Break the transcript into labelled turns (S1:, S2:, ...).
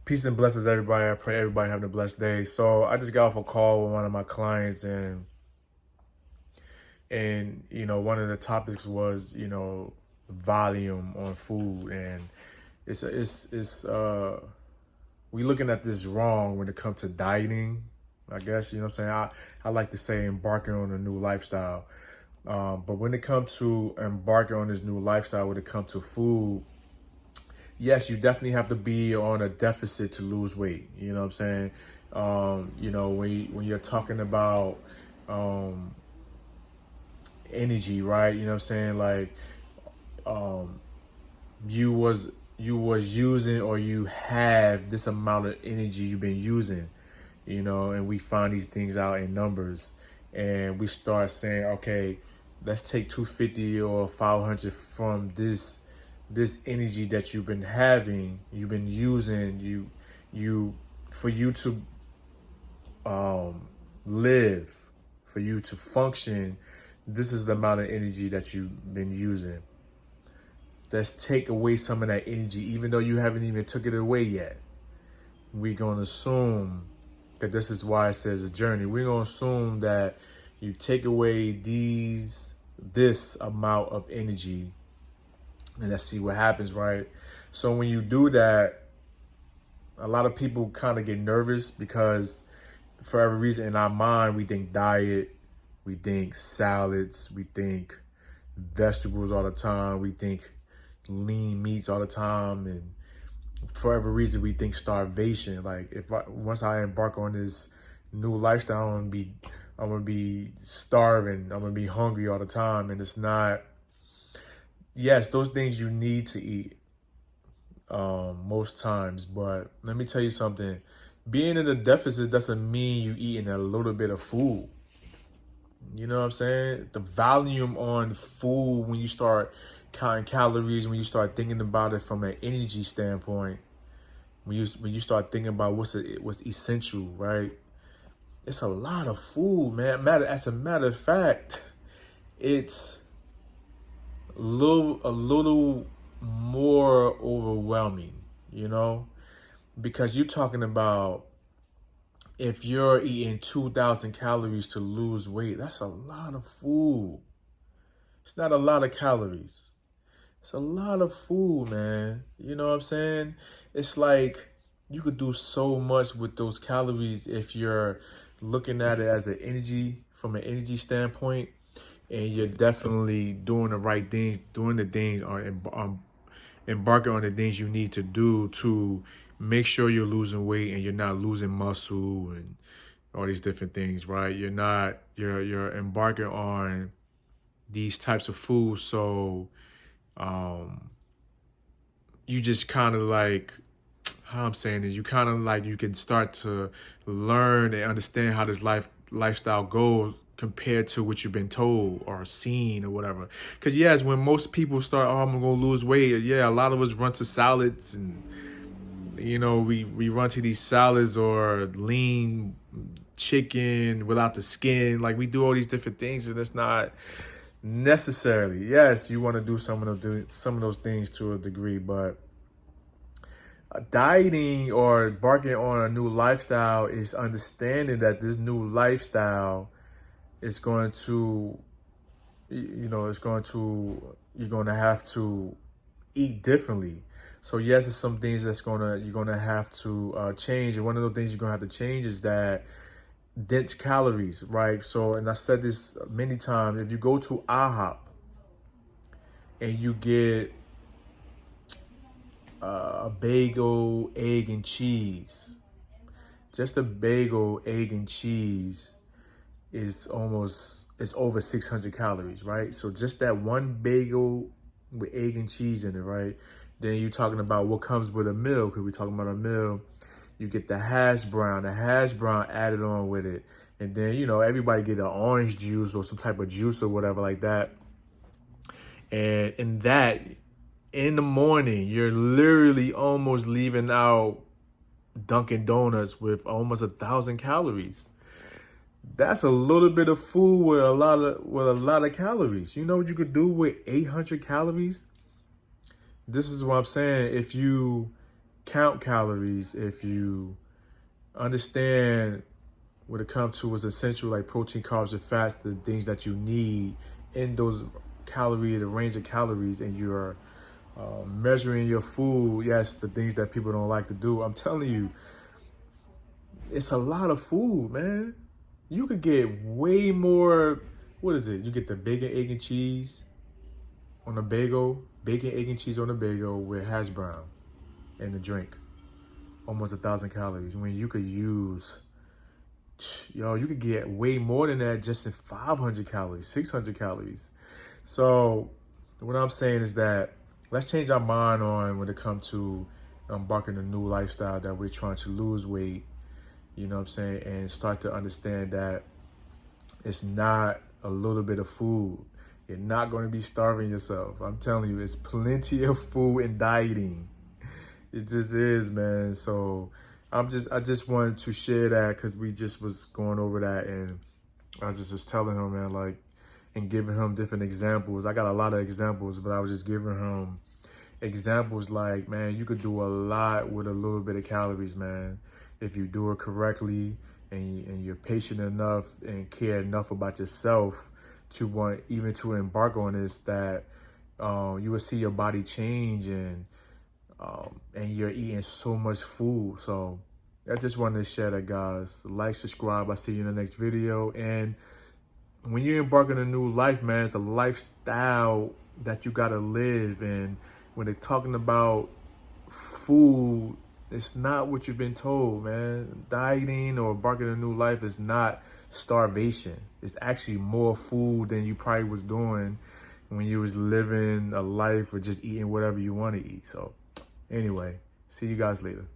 S1: Peace and blessings, everybody. I pray everybody having a blessed day. So I just got off a call with one of my clients, and one of the topics was volume on food, and it's we looking at this wrong when it comes to dieting. I guess what I'm saying. I like to say embarking on a new lifestyle, but when it comes to embarking on this new lifestyle, when it comes to food, yes, you definitely have to be on a deficit to lose weight. You know what I'm saying? When you're talking about energy, right? You know what I'm saying? Like um, you was using, or you have this amount of energy you've been using, and we find these things out in numbers, and we start saying, okay, let's take 250 or 500 from this energy that you've been having, you've been using, you for you to live, for you to function. This is the amount of energy that you've been using. Let's take away some of that energy, even though you haven't even took it away yet. We're gonna assume that this is why it says a journey. We're gonna assume that you take away this amount of energy, and let's see what happens, right? So when you do that, a lot of people kind of get nervous because for every reason in our mind, we think diet, we think salads, we think vegetables all the time, we think lean meats all the time, and for every reason we think starvation. Like once I embark on this new lifestyle, I'm gonna be starving, I'm gonna be hungry all the time, and it's not. Yes, those things you need to eat most times, but let me tell you something. Being in a deficit doesn't mean you eating a little bit of food. You know what I'm saying? The volume on food, when you start counting calories, when you start thinking about it from an energy standpoint, when you start thinking about what's essential, right? It's a lot of food, man. As a matter of fact, it's a little more overwhelming, because you're talking about, if you're eating 2,000 calories to lose weight, that's a lot of food. It's not a lot of calories. It's a lot of food, man. You know what I'm saying? It's like you could do so much with those calories if you're looking at it as from an energy standpoint, and you're definitely doing the right things, doing the things, or embarking on the things you need to do to make sure you're losing weight and you're not losing muscle and all these different things, right? You're embarking on these types of foods, so you just kind of like, how I'm saying is, you kind of like, you can start to learn and understand how this lifestyle goes compared to what you've been told or seen or whatever. Because yes, when most people start, oh, I'm gonna go lose weight, yeah, a lot of us run to salads, and we run to these salads or lean chicken without the skin. Like, we do all these different things, and it's not necessarily. Yes, you want to do some of those things to a degree, but dieting or embarking on a new lifestyle is understanding that this new lifestyle is going to, you're going to have to eat differently. So yes, there's some things you're gonna have to change, and one of the things you're gonna have to change is that dense calories, right? So, and I said this many times, if you go to IHOP and you get a bagel, egg, and cheese, just a bagel, egg, and cheese is over 600 calories, right? So just that one bagel with egg and cheese in it, right? Then you're talking about what comes with a meal, because we're talking about a meal. You get the hash brown added on with it. And then, everybody get an orange juice or some type of juice or whatever like that. And in that, in the morning, you're literally almost leaving out Dunkin' Donuts with almost 1,000 calories. That's a little bit of food with a lot of calories. You know what you could do with 800 calories? This is what I'm saying. If you count calories, if you understand what it comes to is essential, like protein, carbs, and fats, the things that you need in those the range of calories, and you're measuring your food. Yes, the things that people don't like to do. I'm telling you, it's a lot of food, man. You could get way more. What is it? You get the bacon, egg, and cheese on a bagel, bacon, egg, and cheese on a bagel with hash brown and a drink. Almost 1,000 calories. When you could use, you could get way more than that just in 500 calories, 600 calories. So what I'm saying is that let's change our mind on when it comes to embarking a new lifestyle, that we're trying to lose weight, you know what I'm saying, and start to understand that it's not a little bit of food. You're not going to be starving yourself. I'm telling you, it's plenty of food in dieting. It just is, man. So I just wanted to share that because we just was going over that, and I was just telling him, man, like, and giving him different examples. I got a lot of examples, but I was just giving him examples like, man, you could do a lot with a little bit of calories, man, if you do it correctly, and you're patient enough and care enough about yourself to want even to embark on this, that you will see your body change, and you're eating so much food. So I just wanted to share that, guys. Like, subscribe. I'll see you in the next video. And when you embark on a new life, man, it's a lifestyle that you got to live. And when they're talking about food, it's not what you've been told, man. Dieting or embarking on a new life is not starvation. It's actually more food than you probably was doing when you was living a life or just eating whatever you want to eat. So anyway, see you guys later.